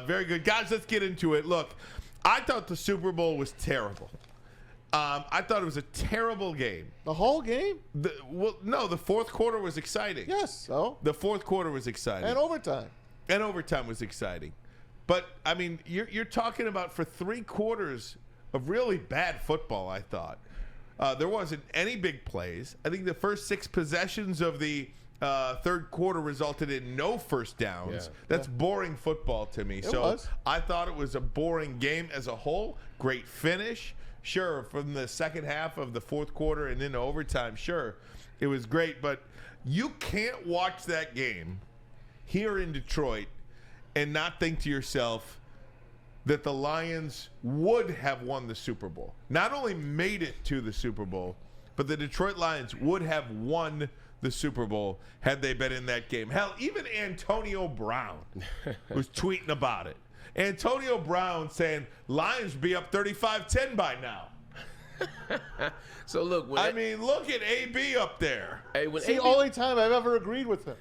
Very good. Guys, let's get into it. Look, I thought the Super Bowl was terrible. I thought it was a terrible game. The whole game? No, the fourth quarter was exciting. Yes, so? The fourth quarter was exciting. And overtime. And overtime was exciting. But, I mean, you're talking about for 3 quarters of really bad football, I thought. There wasn't any big plays. I think the first 6 possessions of the third quarter resulted in no first downs. Yeah. That's boring football to me. It was. I thought it was a boring game as a whole. Great finish. Sure, from the second half of the fourth quarter and into overtime, sure, it was great. But you can't watch that game here in Detroit and not think to yourself that the Lions would have won the Super Bowl. Not only made it to the Super Bowl, but the Detroit Lions would have won the Super Bowl had they been in that game. Hell, even Antonio Brown was tweeting about it. Antonio Brown saying Lions be up 35-10 by now. So look, look at AB up there. Hey, it's the only time I've ever agreed with him.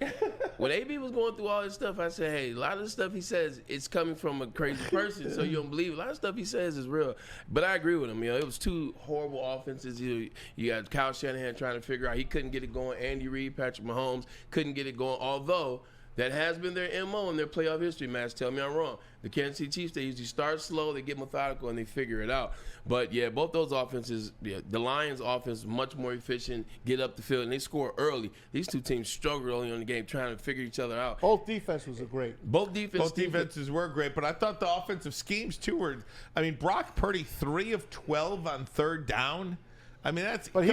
When AB was going through all this stuff, I said, hey, a lot of the stuff he says is coming from a crazy person, so you don't believe it. A lot of stuff he says is real. But I agree with him. It was 2 horrible offenses. You got Kyle Shanahan trying to figure out he couldn't get it going. Andy Reid, Patrick Mahomes couldn't get it going, although that has been their MO in their playoff history, Matt. Tell me I'm wrong. The Kansas City Chiefs, they usually start slow, they get methodical, and they figure it out. But, yeah, both those offenses, the Lions' offense, much more efficient, get up the field, and they score early. These 2 teams struggled early on the game trying to figure each other out. Both defenses were great. Both defenses were great, but I thought the offensive schemes, too, were – I mean, Brock Purdy, 3 of 12 on third down. I mean, that's – But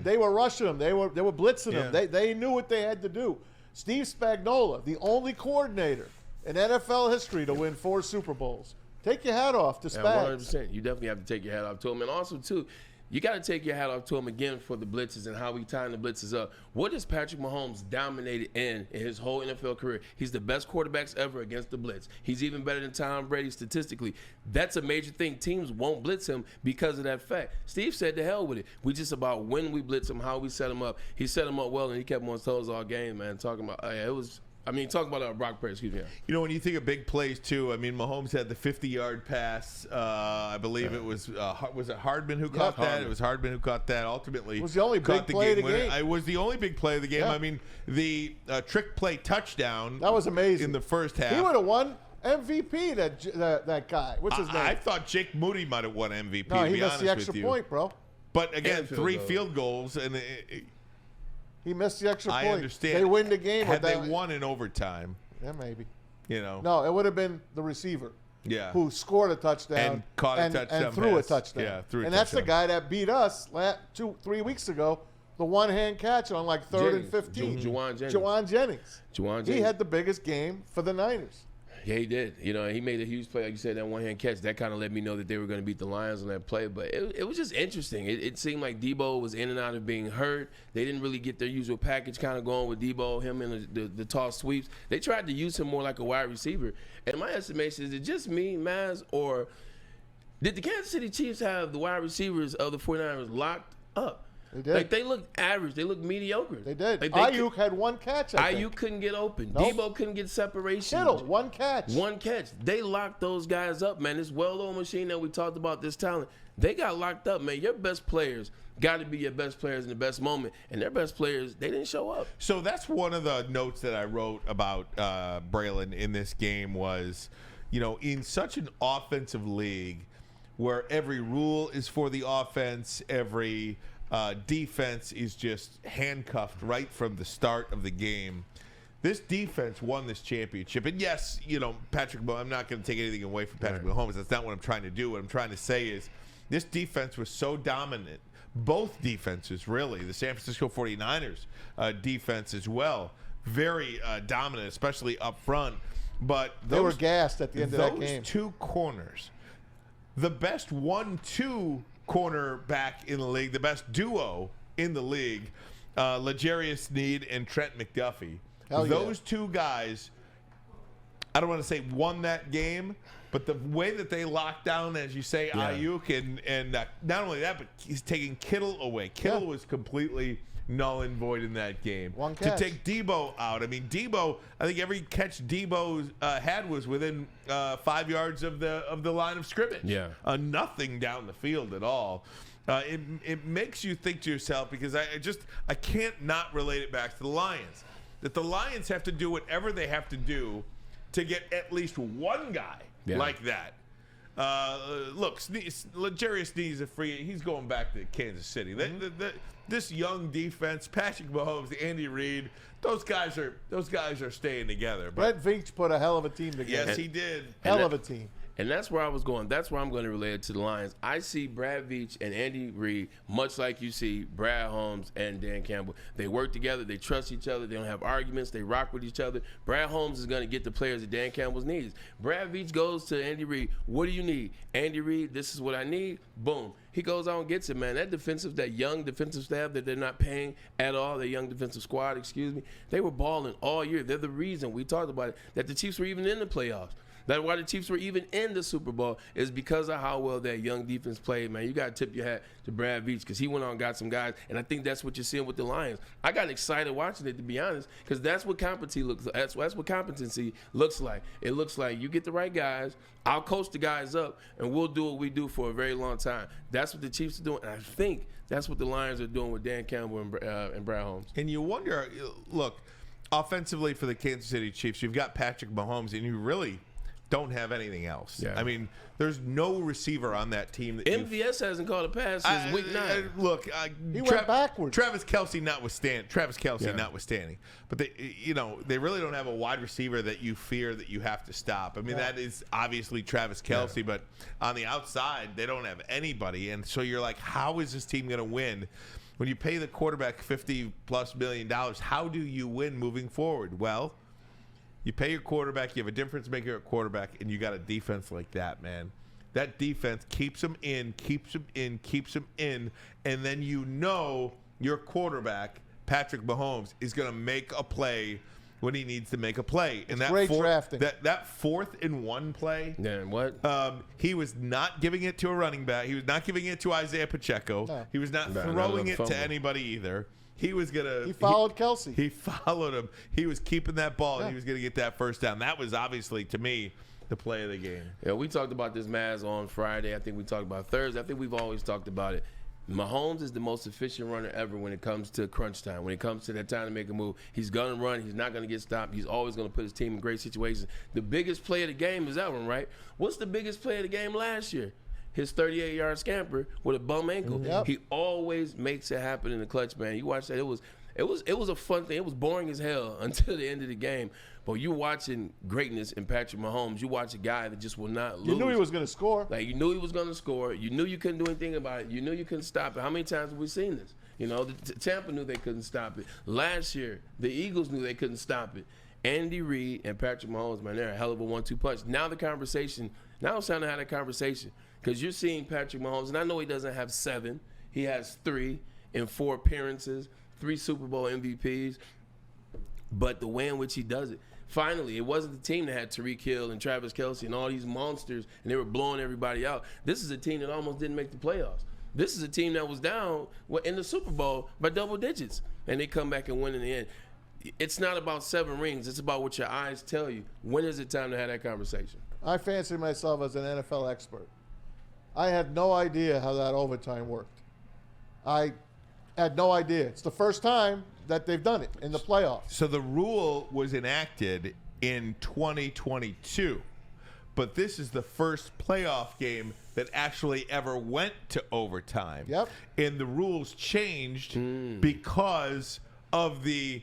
they were rushing him. They were blitzing him. They knew what they had to do. Steve Spagnuolo, the only coordinator in NFL history to win 4 Super Bowls. Take your hat off to Spags. 100%. You definitely have to take your hat off to him. And also, too, you got to take your hat off to him again for the blitzes and how we tying the blitzes up. What has Patrick Mahomes dominated in his whole NFL career? He's the best quarterbacks ever against the blitz. He's even better than Tom Brady statistically. That's a major thing. Teams won't blitz him because of that fact. Steve said to hell with it. We just about when we blitz him, how we set him up. He set him up well, and he kept him on his toes all game, man, talking about talking about Brock Purdy, excuse me. You know, when you think of big plays, too, I mean, Mahomes had the 50-yard pass. I believe it was it Hardman who caught that? Hardman. It was Hardman who caught that. Ultimately, it was the only big play of the game. It was the only big play of the game. Yeah. I mean, the trick play touchdown. That was amazing. In the first half. He would have won MVP, that guy. What's his name? I thought Jake Moody might have won MVP, no, to he be missed honest the extra with you. point, bro. But, again, 3 field goals, and he missed the extra point. I understand. They win the game. Had they won in overtime. Yeah, maybe. You know. No, it would have been the receiver. Yeah. Who scored a touchdown and caught a touchdown and threw pass. a touchdown. Yeah, threw a and touchdown. that's the guy that beat us 2-3 weeks ago. The one-hand catch on like 3rd and 15. Juwan Jennings. He had the biggest game for the Niners. Yeah, he did. You know, he made a huge play, like you said, that one-hand catch. That kind of let me know that they were going to beat the Lions on that play. But it was just interesting. It seemed like Debo was in and out of being hurt. They didn't really get their usual package kind of going with Debo, him and the toss sweeps. They tried to use him more like a wide receiver. And my estimation, is it just me, Maz, or did the Kansas City Chiefs have the wide receivers of the 49ers locked up? They did. Like, they looked average. They looked mediocre. They did. Like, Ayuk had 1 catch, I think. Ayuk couldn't get open. Nope. Debo couldn't get separation. Kittle, 1 catch. 1 catch. They locked those guys up, man. This well-oiled machine that we talked about, this talent, they got locked up, man. Your best players got to be your best players in the best moment. And their best players, they didn't show up. So that's one of the notes that I wrote about Braylon in this game was, you know, in such an offensive league where every rule is for the offense, every defense is just handcuffed right from the start of the game. This defense won this championship. And yes, you know, I'm not going to take anything away from Patrick Mahomes. That's not what I'm trying to do. What I'm trying to say is this defense was so dominant. Both defenses, really. The San Francisco 49ers defense as well. Very dominant, especially up front. But they were gassed at the end of that game. Those 2 corners, the best 1-2 cornerback in the league, the best duo in the league, L'Jarius Sneed and Trent McDuffie. Those 2 guys, I don't want to say won that game, but the way that they locked down, as you say, Ayuk, and not only that, but he's taking Kittle away. Kittle was completely null and void in that game. One To catch. take Debo out. I mean, Debo, I think every catch Debo had was within 5 yards of the line of scrimmage. Yeah. Nothing down the field at all. It makes you think to yourself, because I can't not relate it back to the Lions. That the Lions have to do whatever they have to do to get at least one guy like that. Look, L'Jarius Sneed is a free. He's going back to Kansas City. This young defense, Patrick Mahomes, Andy Reid, those guys are staying together. Brett Veach put a hell of a team together. Yes, he did. Hell of a team. And that's where I was going. That's where I'm going to relate it to the Lions. I see Brad Veach and Andy Reid much like you see Brad Holmes and Dan Campbell. They work together. They trust each other. They don't have arguments. They rock with each other. Brad Holmes is going to get the players that Dan Campbell needs. Brad Veach goes to Andy Reid. What do you need? Andy Reid, this is what I need. Boom. He goes out and gets it, man. That young defensive staff that they're not paying at all, the young defensive squad, they were balling all year. They're the reason, we talked about it, that the Chiefs were even in the playoffs. That's why the Chiefs were even in the Super Bowl, is because of how well that young defense played, man. You got to tip your hat to Brad Veach, because he went on and got some guys, and I think that's what you're seeing with the Lions. I got excited watching it, to be honest, because that's what competency looks like. That's what competency looks like. It looks like you get the right guys, I'll coach the guys up, and we'll do what we do for a very long time. That's what the Chiefs are doing, and I think that's what the Lions are doing with Dan Campbell and Brad Holmes. And you wonder, look, offensively for the Kansas City Chiefs, you've got Patrick Mahomes, and you really don't have anything else. Yeah. I mean, there's no receiver on that team that MVS hasn't called a pass since week 9. Look, he went backwards. Travis Kelce notwithstanding. But they really don't have a wide receiver that you fear that you have to stop. I mean, that is obviously Travis Kelce, but on the outside, they don't have anybody. And so you're like, how is this team going to win? When you pay the quarterback $50+ million, how do you win moving forward? Well, you pay your quarterback, you have a difference maker at quarterback, and you got a defense like that, man. That defense keeps them in, and then your quarterback, Patrick Mahomes, is going to make a play when he needs to make a play. And great drafting. That 4th and 1 play. Yeah, what? He was not giving it to a running back. He was not giving it to Isaiah Pacheco. No. He was not throwing it to anybody either. He followed Kelce. He followed him. He was keeping that ball, and he was going to get that first down. That was obviously, to me, the play of the game. Yeah, we talked about this, Maz, on Friday. I think we talked about it Thursday. I think we've always talked about it. Mahomes is the most efficient runner ever when it comes to crunch time. When it comes to that time to make a move, he's going to run. He's not going to get stopped. He's always going to put his team in great situations. The biggest play of the game is that one, right? What's the biggest play of the game last year? His 38-yard scamper with a bum ankle. Yep. He always makes it happen in the clutch, man. You watch that. It was a fun thing. It was boring as hell until the end of the game. But you're watching greatness in Patrick Mahomes. You watch a guy that just will not lose. You knew he was going to score. Like, you knew he was going to score. You knew you couldn't do anything about it. You knew you couldn't stop it. How many times have we seen this? Tampa knew they couldn't stop it. Last year, the Eagles knew they couldn't stop it. Andy Reid and Patrick Mahomes, man, they're a hell of a 1-2 punch. Now it's time to have that conversation, because you're seeing Patrick Mahomes, and I know he doesn't have 7. He has 3 in 4 appearances, 3 Super Bowl MVPs, but the way in which he does it. Finally, it wasn't the team that had Tyreek Hill and Travis Kelce and all these monsters, and they were blowing everybody out. This is a team that almost didn't make the playoffs. This is a team that was down in the Super Bowl by double digits, and they come back and win in the end. It's not about 7 rings. It's about what your eyes tell you. When is it time to have that conversation? I fancy myself as an NFL expert. I had no idea how that overtime worked. I had no idea. It's the first time that they've done it in the playoffs. So the rule was enacted in 2022, but this is the first playoff game that actually ever went to overtime. Yep. And the rules changed because of the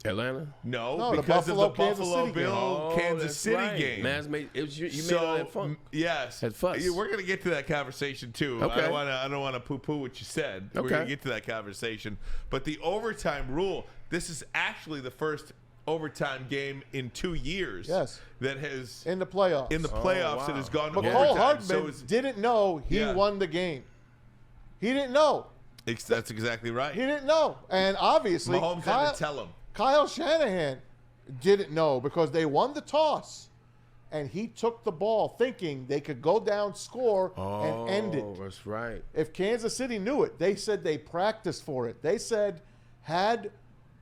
Atlanta? No, because the of the Buffalo Buffalo Bill Kansas City game. Maz you made all that fun. Yes, that fuss. We're going to get to that conversation too. Okay. I don't want to poo-poo what you said. Okay. We're going to get to that conversation. But the overtime rule, this is actually the first overtime game in 2 years. Yes. That has in the playoffs. That has gone to McCall overtime. Hardman didn't know he won the game. He didn't know. That's exactly right. He didn't know, and obviously Mahomes had to tell him. Kyle Shanahan didn't know, because they won the toss, and he took the ball thinking they could go down, score, and end it. Oh, that's right. If Kansas City knew it, they said they practiced for it. They said, had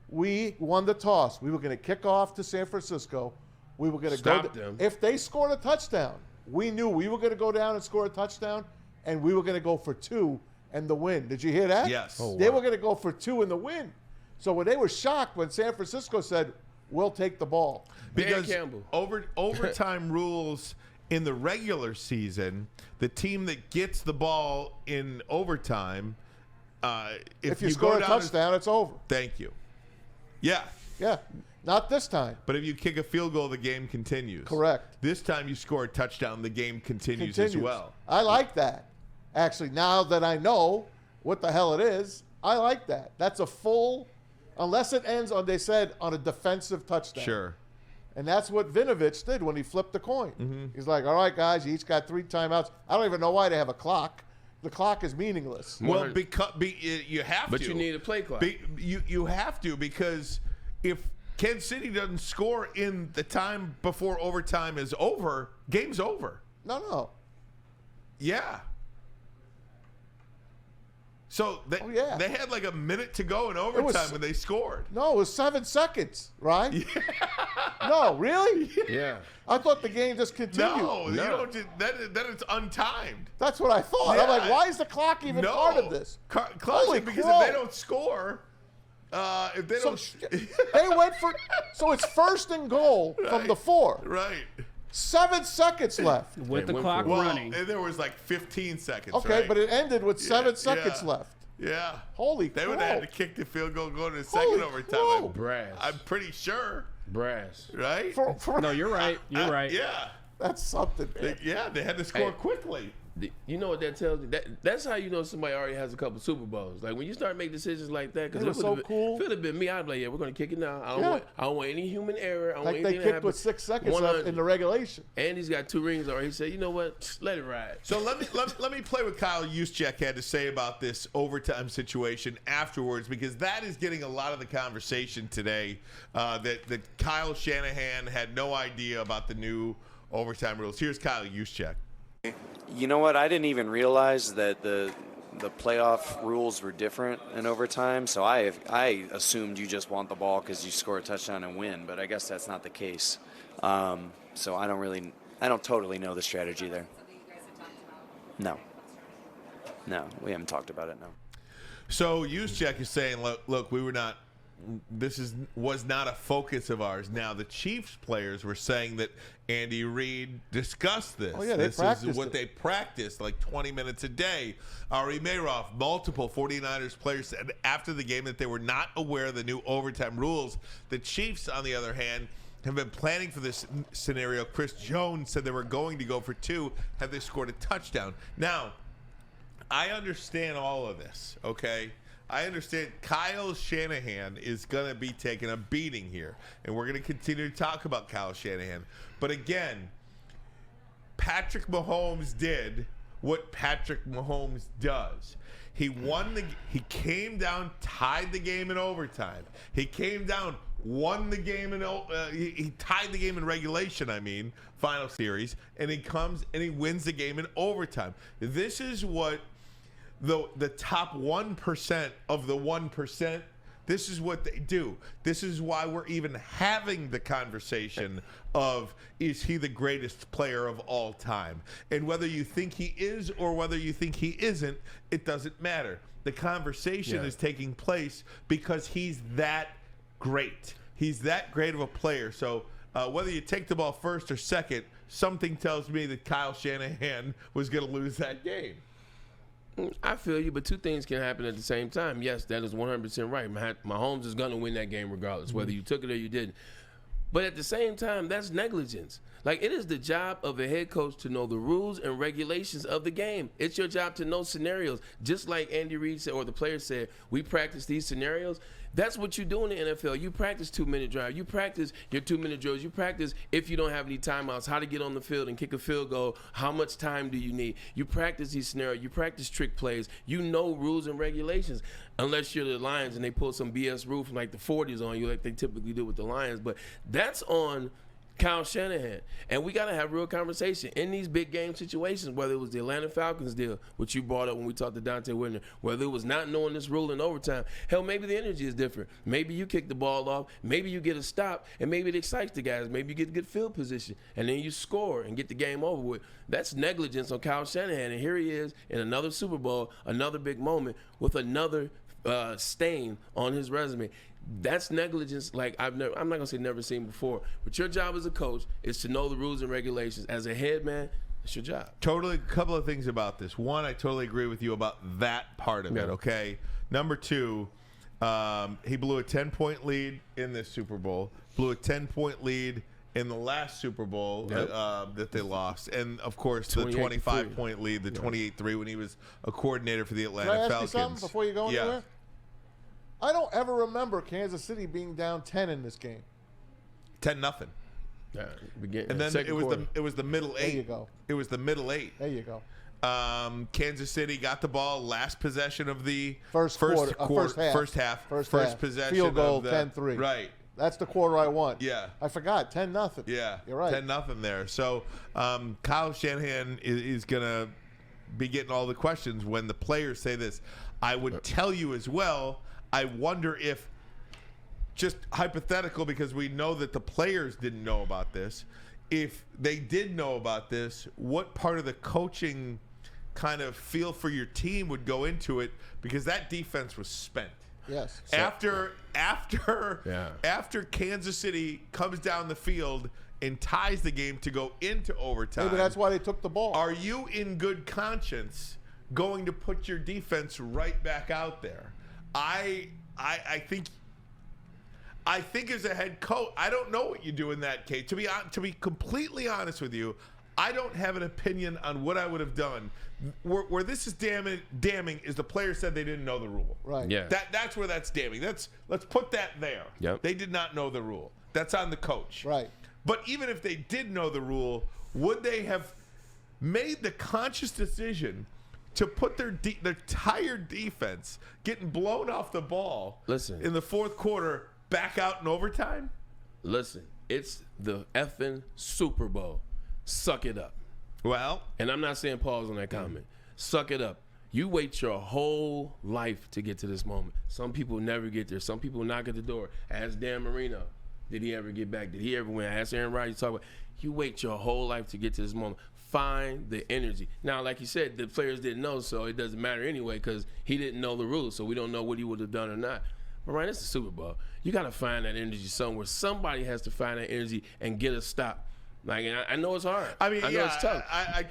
we won the toss, we were going to kick off to San Francisco. We were going to Stop them. If they scored a touchdown, we knew we were going to go down and score a touchdown, and we were going to go for 2 and the win. Did you hear that? Yes. They were going to go for 2 and the win. So when they were shocked when San Francisco said, we'll take the ball. Because overtime rules in the regular season, the team that gets the ball in overtime, if you score a touchdown, it's over. Thank you. Yeah. Yeah. Not this time. But if you kick a field goal, the game continues. Correct. This time you score a touchdown, the game continues. As well. I like that. Actually, now that I know what the hell it is, I like that. That's a full, unless it ends on, they said, on a defensive touchdown. Sure. And that's what Vinovich did when he flipped the coin. Mm-hmm. He's like, all right, guys, you each got 3 timeouts. I don't even know why they have a clock. The clock is meaningless. Well, because you have to. But you need a play clock. You have to, because if Kansas City doesn't score in the time before overtime is over, game's over. No. Yeah. So they had like a minute to go in overtime when they scored. No, it was 7 seconds, right? Yeah. No, really? Yeah. I thought the game just continued. No. You don't. Then it's untimed. That's what I thought. Yeah. I'm like, why is the clock even part of this? Holy because crow. if they don't score, if they don't, they went for. So it's 1st and goal from the 4. Right. 7 seconds left. With the clock running. And there was like 15 seconds. Okay, right? but it ended with 7 seconds left. Yeah. Holy They crow. would have had to kick the field goal going to the second Holy overtime. crow. Brass. I'm pretty sure. Brass. Right? No, you're right. You're right. Yeah. That's something. They had to score quickly. You know what that tells me? That's how you know somebody already has a couple Super Bowls. Like when you start making decisions like that, because It was so cool. If it had been me, I'd be like, yeah, we're gonna kick it now. I don't want any human error. I don't Like want they anything to kicked happen. with 6 seconds 100. left in the regulation. Andy's got 2 rings already. He said, you know what? Let it ride. So let me play what Kyle Juszczyk had to say about this overtime situation afterwards, because that is getting a lot of the conversation today. That Kyle Shanahan had no idea about the new overtime rules. Here's Kyle Juszczyk. You know what? I didn't even realize that the playoff rules were different in overtime. So I assumed you just want the ball because you score a touchdown and win. But I guess that's not the case. So I don't totally know the strategy there. No, we haven't talked about it. No. So Juszczyk is saying, look, we were not. Was not a focus of ours. Now the Chiefs players were saying that Andy Reid discussed this. Oh, yeah, they this practiced is what it. they practiced, like 20 minutes a day. Ari Mayroff, multiple 49ers players said after the game that they were not aware of the new overtime rules. The Chiefs, on the other hand, have been planning for this scenario. Chris Jones said they were going to go for 2 had they scored a touchdown. Now, I understand all of this, okay? I understand Kyle Shanahan is going to be taking a beating here, and we're going to continue to talk about Kyle Shanahan. But again, Patrick Mahomes did what Patrick Mahomes does. He came down, tied the game in overtime. He came down, won the game he tied the game in regulation, final series, and he comes and he wins the game in overtime. This is what the top 1% of the 1%, this is what they do. This is why we're even having the conversation of, is he the greatest player of all time? And whether you think he is or whether you think he isn't, it doesn't matter. The conversation is taking place because he's that great. He's that great of a player. So whether you take the ball first or second, something tells me that Kyle Shanahan was going to lose that game. I feel you, but 2 things can happen at the same time. Yes, that is 100% right. Mahomes is going to win that game regardless, whether you took it or you didn't. But at the same time, that's negligence. Like, it is the job of a head coach to know the rules and regulations of the game. It's your job to know scenarios. Just like Andy Reid said, or the players said, we practice these scenarios. That's what you do in the NFL. You practice 2-minute drive. You practice your 2-minute drills. You practice, if you don't have any timeouts, how to get on the field and kick a field goal. How much time do you need? You practice these scenarios. You practice trick plays. You know rules and regulations. Unless you're the Lions and they pull some BS rule from like the 40s on you like they typically do with the Lions. But that's on Kyle Shanahan. And we got to have real conversation in these big game situations, whether it was the Atlanta Falcons deal, which you brought up when we talked to Dante Whitner, whether it was not knowing this rule in overtime. Hell, maybe the energy is different. Maybe you kick the ball off. Maybe you get a stop, and maybe it excites the guys. Maybe you get good field position, and then you score and get the game over with. That's negligence on Kyle Shanahan, and here he is in another Super Bowl, another big moment with another stain on his resume. That's negligence like I'm not gonna say never seen before, but your job as a coach is to know the rules and regulations. As a head man, it's your job. Totally. A couple of things about this. One, I totally agree with you about that part of it. Okay. Number two, he blew a 10-point lead in this Super Bowl. Blew a 10-point lead in the last Super Bowl that they lost, and of course the 25-point lead, the 28-3 when he was a coordinator for the Atlanta Falcons. Can I ask you something before you go anywhere? I don't ever remember Kansas City being down 10 in this game. 10-0. Yeah, and then it was the middle 8. There you go. It was the middle 8. There you go. Kansas City got the ball last possession of the first half. First possession. Field goal, of the 10-3. Right. That's the quarter I want. Yeah. I forgot. 10-0. Yeah. You're right. 10-0 there. So Kyle Shanahan is going to be getting all the questions when the players say this. I would tell you as well, I wonder if, just hypothetical, because we know that the players didn't know about this, if they did know about this, what part of the coaching kind of feel for your team would go into it, because that defense was spent. Yes. After Kansas City comes down the field and ties the game to go into overtime. Maybe that's why they took the ball. Are you in good conscience going to put your defense right back out there? I think as a head coach, I don't know what you do in that case. To be completely honest with you, I don't have an opinion on what I would have done. Where this is damning is the player said they didn't know the rule. Right. Yeah. That's where that's damning. Let's put that there. Yep. They did not know the rule. That's on the coach. Right. But even if they did know the rule, would they have made the conscious decision to put their tired defense getting blown off the ball in the fourth quarter back out in overtime? Listen, it's the effing Super Bowl. Suck it up. Well, and I'm not saying pause on that comment. Suck it up. You wait your whole life to get to this moment. Some people never get there. Some people knock at the door. Ask Dan Marino, did he ever get back? Did he ever win? Ask Aaron Rodgers, talk about. You wait your whole life to get to this moment. Find the energy. Now, like you said, the players didn't know, so it doesn't matter anyway because he didn't know the rules, so we don't know what he would have done or not. But, Ryan, it's the Super Bowl. You got to find that energy somewhere. Somebody has to find that energy and get a stop. Like, and I know it's hard. I mean, I know it's tough. I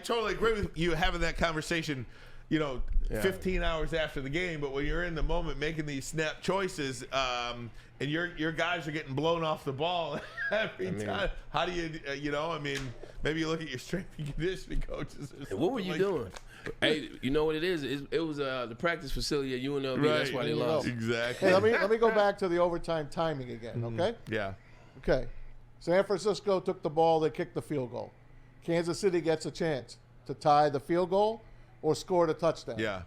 totally agree with you having that conversation, 15 hours after the game. But when you're in the moment making these snap choices, and your guys are getting blown off the ball every time, how do you, maybe you look at your strength and conditioning coaches. What were you doing? Hey, you know what it is? It was the practice facility at UNLV. Right. That's why they lost. Exactly. Hey, let me go back to the overtime timing again, okay? Yeah. Okay. San Francisco took the ball. They kicked the field goal. Kansas City gets a chance to tie the field goal or score the touchdown. Yeah.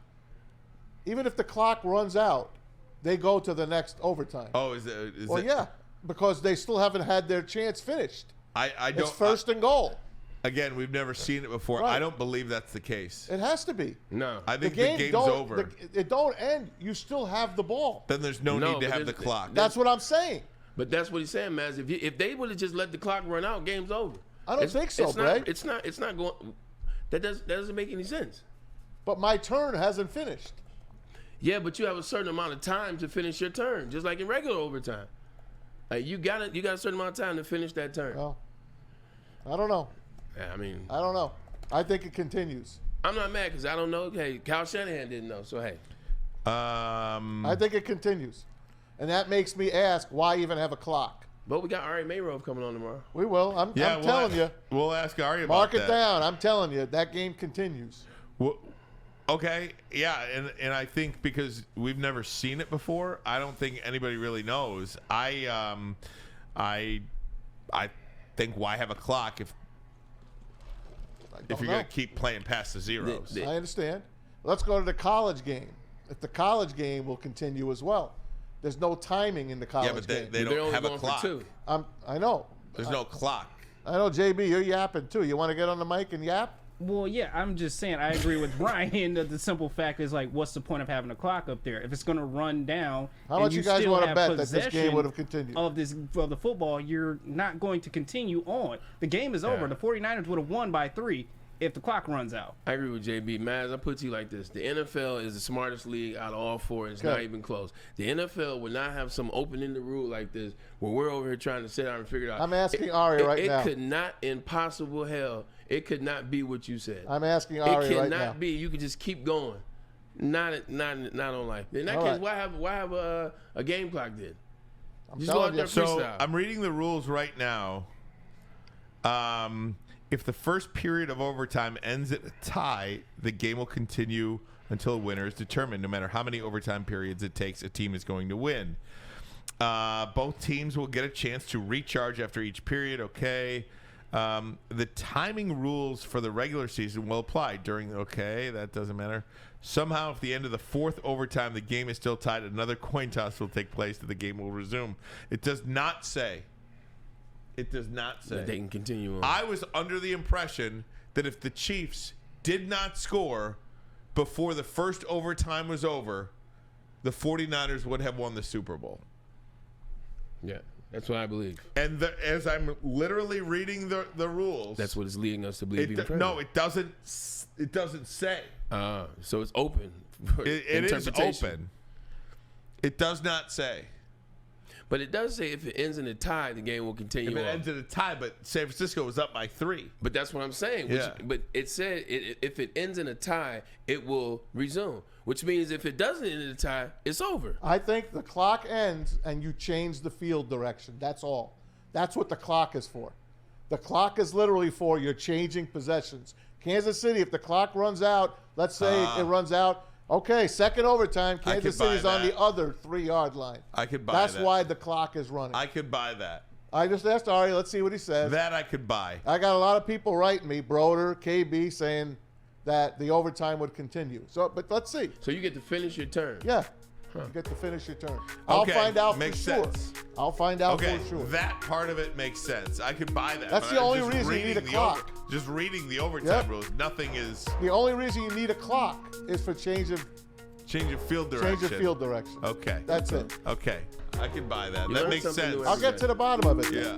Even if the clock runs out, they go to the next overtime. Oh, is it? Yeah, because they still haven't had their chance finised. I don't. It's first and goal. Again, we've never seen it before. Right. I don't believe that's the case. It has to be. No. I think the game's over. It don't end. You still have the ball. Then there's no need to have the clock. That's what I'm saying. But that's what he's saying, Maz. If they would have just let the clock run out, game's over. I don't think so, Bray. It's not going. That doesn't make any sense. But my turn hasn't finished. Yeah, but you have a certain amount of time to finish your turn, just like in regular overtime. You got a certain amount of time to finish that turn. Well, I don't know. Yeah, I don't know. I think it continues. I'm not mad because I don't know. Hey, Kyle Shanahan didn't know, so hey. I think it continues. And that makes me ask, why even have a clock? But we got Ari Mayrove coming on tomorrow. We will. I'm telling you. We'll ask Ari about Mark that. it down. I'm telling you, that game continues. Well, okay, yeah, and I think because we've never seen it before, I don't think anybody really knows. I think why have a clock if you're going to keep playing past the zeros? I understand. Let's go to the college game. If the college game will continue as well. There's no timing in the college game. They don't have a clock. I know. There's no clock. I know, JB, you're yapping too. You want to get on the mic and yap? Well, yeah, I'm just saying I agree with Brian that the simple fact is, like, what's the point of having a clock up there? If it's going to run down, how much you guys want to bet that this game would have continued? continued? Of the football, you're not going to continue on. The game is over. The 49ers would have won by 3 if the clock runs out. I agree with JB. Maz, I put to you like this. The NFL is the smartest league out of all 4. It's not even close. The NFL would not have some open-ended rule like this where we're over here trying to sit down and figure it out. I'm asking Ari right now. It could not, in possible hell, it could not be what you said. I'm asking Ari right now. It cannot be. You could just keep going. Not on life. In that case, why have a game clock then? Just go out there freestyle. So I'm reading the rules right now. If the first period of overtime ends at a tie, the game will continue until a winner is determined, no matter how many overtime periods it takes. A team is going to win. Both teams will get a chance to recharge after each period. Okay. The timing rules for the regular season will apply during. Okay, that doesn't matter. Somehow, if the end of the 4th overtime, the game is still tied, another coin toss will take place and the game will resume. It does not say. It does not say. That they can continue on. I was under the impression that if the Chiefs did not score before the first overtime was over, the 49ers would have won the Super Bowl. Yeah, that's what I believe. And as I'm literally reading the rules, that's what it's leading us to believe. No, it doesn't. It doesn't say. So it's open. It is open. It does not say. But it does say if it ends in a tie, the game will continue If it on. ends in a tie, but San Francisco was up by 3. But that's what I'm saying. But it said if it ends in a tie, it will resume. Which means if it doesn't end in a tie, it's over. I think the clock ends and you change the field direction. That's all. That's what the clock is for. The clock is literally for you're changing possessions. Kansas City, if the clock runs out, let's say it runs out. Okay, second overtime, Kansas City's on the other 3-yard line. I could buy that. That's why the clock is running. I could buy that. I just asked Ari. Let's see what he says. That I could buy. I got a lot of people writing me, Broder, KB, saying that the overtime would continue. So, but let's see. So you get to finish your turn. Yeah. You get to finish your turn. I'll find out for sure. I'll find out for sure. That part of it makes sense. I could buy that. That's the only reason you need a clock. Just reading the overtime rules. Nothing is. The only reason you need a clock is for change of field direction. Okay. That's it. Okay. I can buy that. That makes sense. I'll get to the bottom of it. Yeah.